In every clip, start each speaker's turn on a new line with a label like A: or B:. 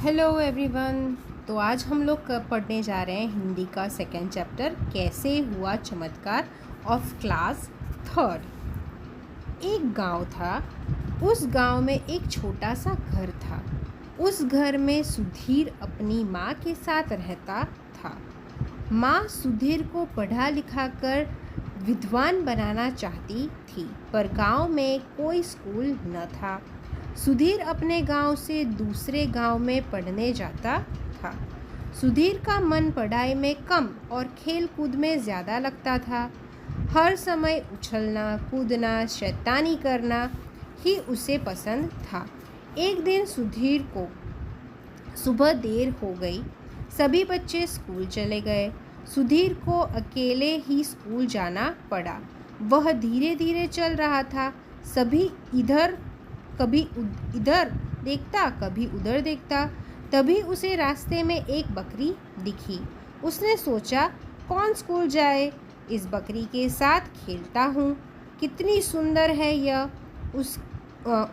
A: Hello everyone. तो आज हम लोग पढ़ने जा रहे हैं हिंदी का सेकेंड चैप्टर, कैसे हुआ चमत्कार, ऑफ क्लास थर्ड। एक गांव था। उस गांव में एक छोटा सा घर था। उस घर में सुधीर अपनी माँ के साथ रहता था। माँ सुधीर को पढ़ा लिखा कर विद्वान बनाना चाहती थी, पर गांव में कोई स्कूल न था। सुधीर अपने गांव से दूसरे गांव में पढ़ने जाता था। सुधीर का मन पढ़ाई में कम और खेल कूद में ज़्यादा लगता था। हर समय उछलना कूदना शैतानी करना ही उसे पसंद था। एक दिन सुधीर को सुबह देर हो गई। सभी बच्चे स्कूल चले गए। सुधीर को अकेले ही स्कूल जाना पड़ा। वह धीरे धीरे चल रहा था। सभी कभी इधर देखता कभी उधर देखता। तभी उसे रास्ते में एक बकरी दिखी। उसने सोचा, कौन स्कूल जाए, इस बकरी के साथ खेलता हूँ, कितनी सुंदर है यह।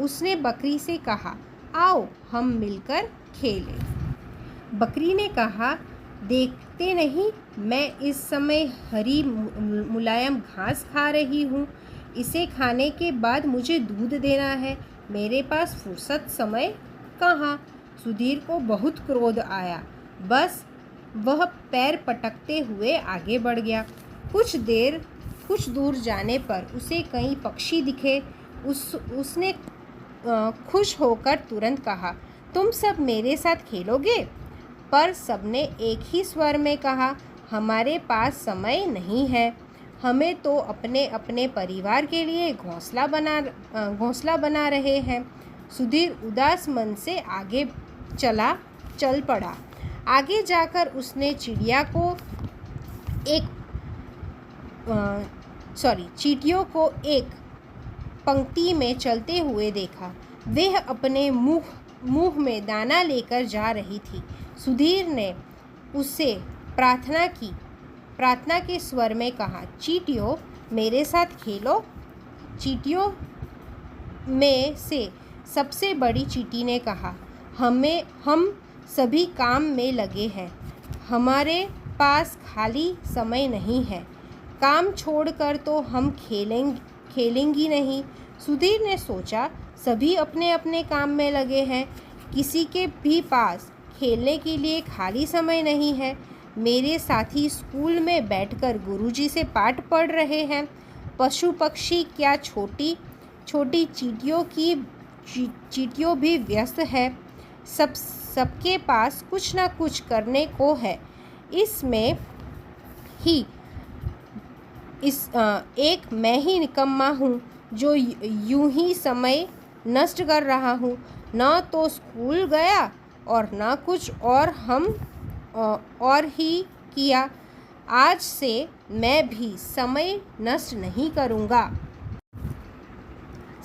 A: उसने बकरी से कहा, आओ हम मिलकर खेलें। बकरी ने कहा, देखते नहीं मैं इस समय हरी मुलायम घास खा रही हूँ। इसे खाने के बाद मुझे दूध देना है। मेरे पास फुर्सत समय कहाँ। सुधीर को बहुत क्रोध आया। बस वह पैर पटकते हुए आगे बढ़ गया। कुछ दूर जाने पर उसे कई पक्षी दिखे। उसने खुश होकर तुरंत कहा, तुम सब मेरे साथ खेलोगे? पर सबने एक ही स्वर में कहा, हमारे पास समय नहीं है। हमें तो अपने अपने परिवार के लिए घोंसला बना रहे हैं। सुधीर उदास मन से आगे चल पड़ा। आगे जाकर उसने चींटियों को एक पंक्ति में चलते हुए देखा। वह अपने मुंह में दाना लेकर जा रही थी। सुधीर ने उससे प्रार्थना के स्वर में कहा, चींटियों मेरे साथ खेलो। चींटियों में से सबसे बड़ी चींटी ने कहा, हम सभी काम में लगे हैं, हमारे पास खाली समय नहीं है। काम छोड़कर तो हम खेलेंगी नहीं। सुधीर ने सोचा, सभी अपने अपने काम में लगे हैं, किसी के भी पास खेलने के लिए खाली समय नहीं है। मेरे साथी स्कूल में बैठकर गुरुजी से पाठ पढ़ रहे हैं। पशु पक्षी क्या छोटी छोटी चींटियों भी व्यस्त है। सबके पास कुछ ना कुछ करने को है। एक मैं ही निकम्मा हूँ जो यूं ही समय नष्ट कर रहा हूँ। न तो स्कूल गया और न कुछ और ही किया। आज से मैं भी समय नष्ट नहीं करूँगा।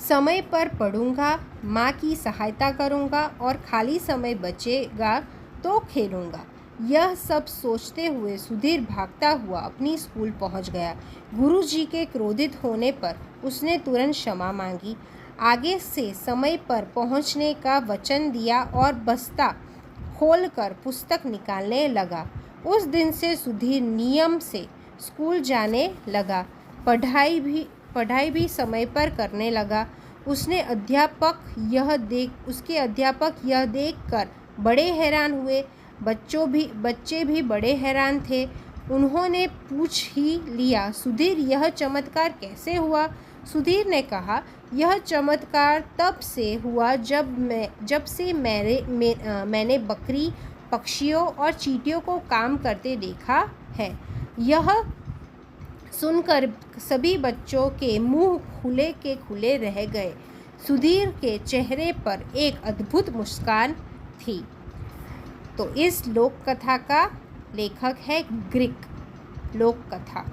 A: समय पर पढ़ूँगा, माँ की सहायता करूँगा और खाली समय बचेगा तो खेलूँगा। यह सब सोचते हुए सुधीर भागता हुआ अपनी स्कूल पहुँच गया। गुरुजी के क्रोधित होने पर उसने तुरंत क्षमा मांगी। आगे से समय पर पहुँचने का वचन दिया और बस्ता खोलकर पुस्तक निकालने लगा। उस दिन से सुधीर नियम से स्कूल जाने लगा। पढ़ाई भी समय पर करने लगा। उसके अध्यापक यह देखकर बड़े हैरान हुए। बच्चे भी बड़े हैरान थे। उन्होंने पूछ ही लिया, सुधीर यह चमत्कार कैसे हुआ? सुधीर ने कहा, यह चमत्कार तब से हुआ जब से मैंने बकरी, पक्षियों और चींटियों को काम करते देखा है। यह सुनकर सभी बच्चों के मुंह खुले के खुले रह गए। सुधीर के चेहरे पर एक अद्भुत मुस्कान थी। तो इस लोक कथा का लेखक है ग्रीक लोक कथा।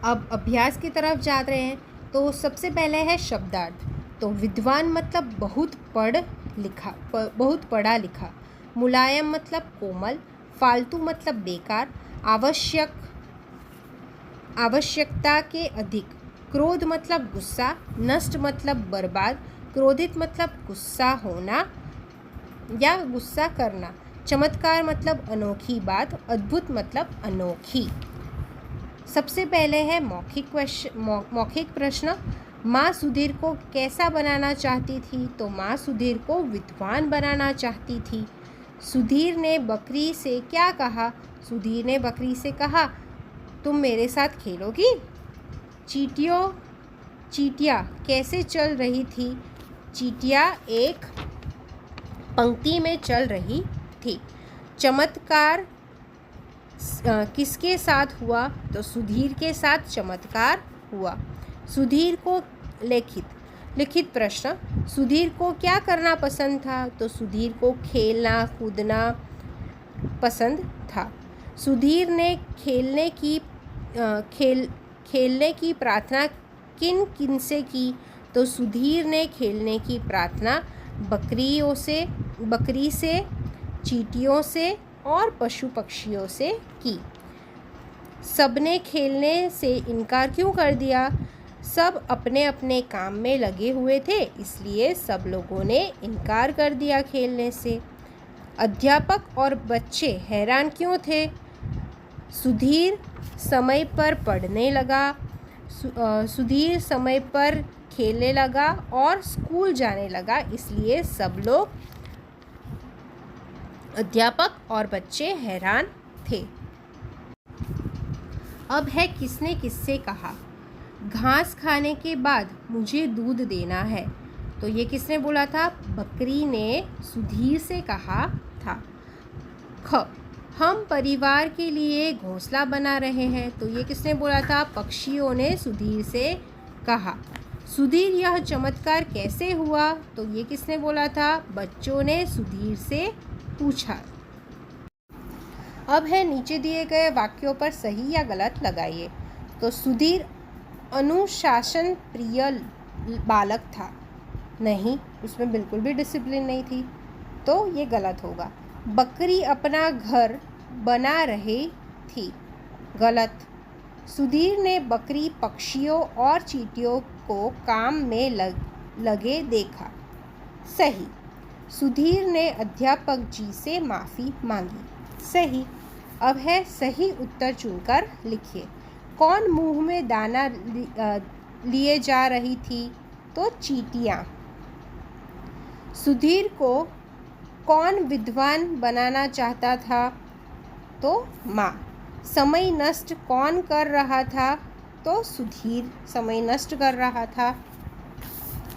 A: अब अभ्यास की तरफ जा रहे हैं। तो सबसे पहले है शब्दार्थ। तो विद्वान मतलब बहुत पढ़ा लिखा। मुलायम मतलब कोमल। फालतू मतलब बेकार। आवश्यकता के अधिक। क्रोध मतलब गुस्सा। नष्ट मतलब बर्बाद। क्रोधित मतलब गुस्सा होना या गुस्सा करना। चमत्कार मतलब अनोखी बात, अद्भुत मतलब अनोखी। सबसे पहले है मौखिक प्रश्न। माँ सुधीर को कैसा बनाना चाहती थी? तो माँ सुधीर को विद्वान बनाना चाहती थी। सुधीर ने बकरी से क्या कहा? सुधीर ने बकरी से कहा, तुम मेरे साथ खेलोगी? चींटियाँ कैसे चल रही थी? चींटियाँ एक पंक्ति में चल रही थी। चमत्कार किसके साथ हुआ? तो सुधीर के साथ चमत्कार हुआ। सुधीर को लिखित प्रश्न। सुधीर को क्या करना पसंद था? तो सुधीर को खेलना कूदना पसंद था। सुधीर ने खेलने की प्रार्थना किन से की? तो सुधीर ने खेलने की प्रार्थना बकरी से, चींटियों से और पशु पक्षियों से की। सबने खेलने से इनकार क्यों कर दिया? सब अपने अपने काम में लगे हुए थे, इसलिए सब लोगों ने इनकार कर दिया खेलने से। अध्यापक और बच्चे हैरान क्यों थे? सुधीर समय पर पढ़ने लगा, सुधीर समय पर खेलने लगा और स्कूल जाने लगा, इसलिए सब लोग अध्यापक और बच्चे हैरान थे। अब है किसने किससे कहा। घास खाने के बाद मुझे दूध देना है। तो ये किसने बोला था? बकरी ने सुधीर से कहा था। हम परिवार के लिए घोंसला बना रहे हैं। तो ये किसने बोला था? पक्षियों ने सुधीर से कहा। सुधीर यह चमत्कार कैसे हुआ? तो ये किसने बोला था? बच्चों ने सुधीर से पूछा। अब है नीचे दिए गए वाक्यों पर सही या गलत लगाइए। तो सुधीर अनुशासन प्रिय बालक था। नहीं, उसमें बिल्कुल भी डिसिप्लिन नहीं थी, तो ये गलत होगा। बकरी अपना घर बना रही थी। गलत। सुधीर ने बकरी, पक्षियों और चींटियों को काम में लगे देखा। सही। सुधीर ने अध्यापक जी से माफ़ी मांगी। सही। अब है सही उत्तर चुनकर लिखिए। कौन मुंह में दाना लिए जा रही थी? तो चींटियाँ। सुधीर को कौन विद्वान बनाना चाहता था? तो माँ। समय नष्ट कौन कर रहा था? तो सुधीर समय नष्ट कर रहा था।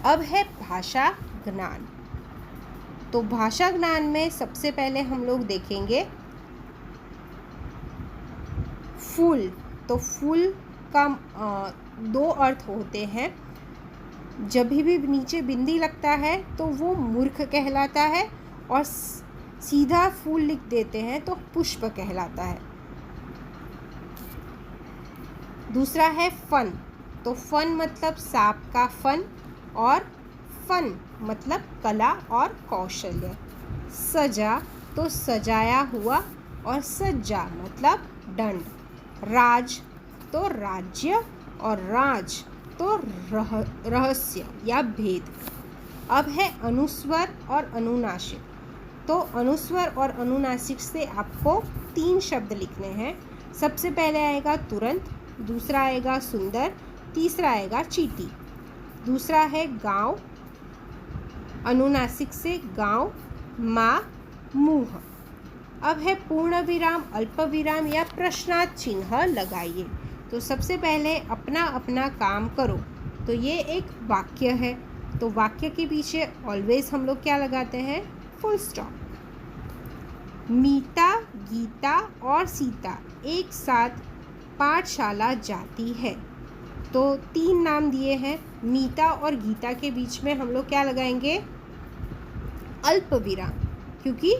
A: अब है भाषा ज्ञान। तो भाषा ज्ञान में सबसे पहले हम लोग देखेंगे फूल। तो फूल का दो अर्थ होते हैं। जब भी नीचे बिंदी लगता है तो वो मूर्ख कहलाता है, और सीधा फूल लिख देते हैं तो पुष्प कहलाता है। दूसरा है फन। तो फन मतलब सांप का फन, और फन मतलब कला और कौशल्य। सजा तो सजाया हुआ, और सज्जा मतलब दंड। राज तो राज्य, और राज तो रहस्य या भेद। अब है अनुस्वर और अनुनासिक। तो अनुस्वर और अनुनासिक से आपको 3 शब्द लिखने हैं। सबसे पहले आएगा तुरंत, दूसरा आएगा सुंदर, तीसरा आएगा चींटी। दूसरा है गांव, अनुनासिक से गांव, माँ, मुँह। अब है पूर्ण विराम, अल्प विराम या प्रश्नार्थ चिन्ह लगाइए। तो सबसे पहले अपना अपना काम करो। तो ये एक वाक्य है, तो वाक्य के पीछे ऑलवेज हम लोग क्या लगाते हैं? Full stop. मीता, गीता और सीता एक साथ पाठशाला जाती है। तो 3 नाम दिए हैं। मीता और गीता के बीच में हम लोग क्या लगाएंगे? अल्प विराम, क्योंकि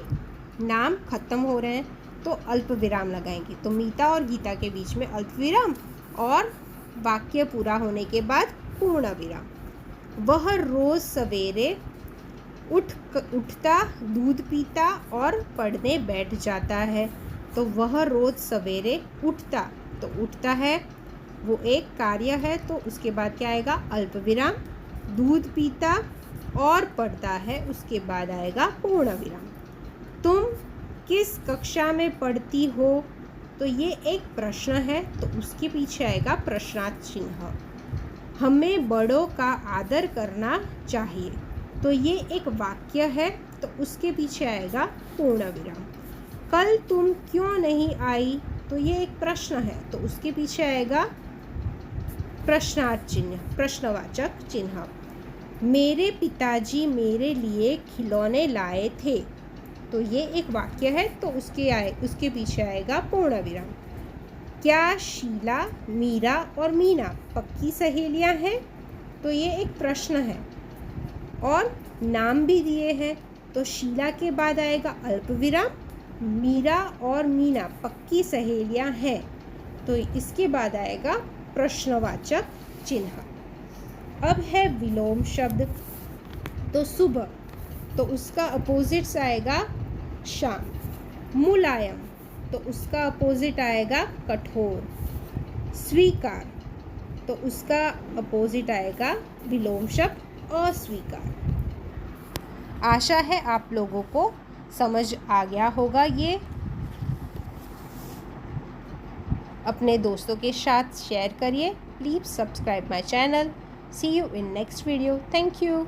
A: नाम खत्म हो रहे हैं तो अल्प विराम लगाएंगे। तो मीता और गीता के बीच में अल्प विराम, और वाक्य पूरा होने के बाद पूर्ण विराम। वह रोज सवेरे उठता, दूध पीता और पढ़ने बैठ जाता है। तो वह रोज सवेरे उठता, तो उठता है वो एक कार्य है, तो उसके बाद क्या आएगा? अल्प विराम। दूध पीता और पढ़ता है, उसके बाद आएगा पूर्ण विराम। तुम किस कक्षा में पढ़ती हो, तो ये एक प्रश्न है, तो उसके पीछे आएगा प्रश्नार्थ चिन्ह। हमें बड़ों का आदर करना चाहिए, तो ये एक वाक्य है, तो उसके पीछे आएगा पूर्ण विराम। कल तुम क्यों नहीं आई, तो ये एक प्रश्न है, तो उसके पीछे आएगा प्रश्नार्थ चिन्ह, प्रश्नवाचक चिन्ह। मेरे पिताजी मेरे लिए खिलौने लाए थे, तो ये एक वाक्य है, तो उसके पीछे आएगा पूर्ण विराम। क्या शीला, मीरा और मीना पक्की सहेलियां हैं, तो ये एक प्रश्न है और नाम भी दिए हैं, तो शीला के बाद आएगा अल्प विराम, मीरा और मीना पक्की सहेलियां हैं, तो इसके बाद आएगा प्रश्नवाचक चिन्ह। अब है विलोम शब्द, तो सुबह, तो उसका अपोजिट आएगा शाम। मुलायम, तो उसका अपोजिट आएगा कठोर। स्वीकार, तो उसका अपोजिट आएगा विलोम शब्द अस्वीकार। आशा है आप लोगों को समझ आ गया होगा ये। अपने दोस्तों के साथ शेयर करिए। Please subscribe my channel. See you in next video. Thank you.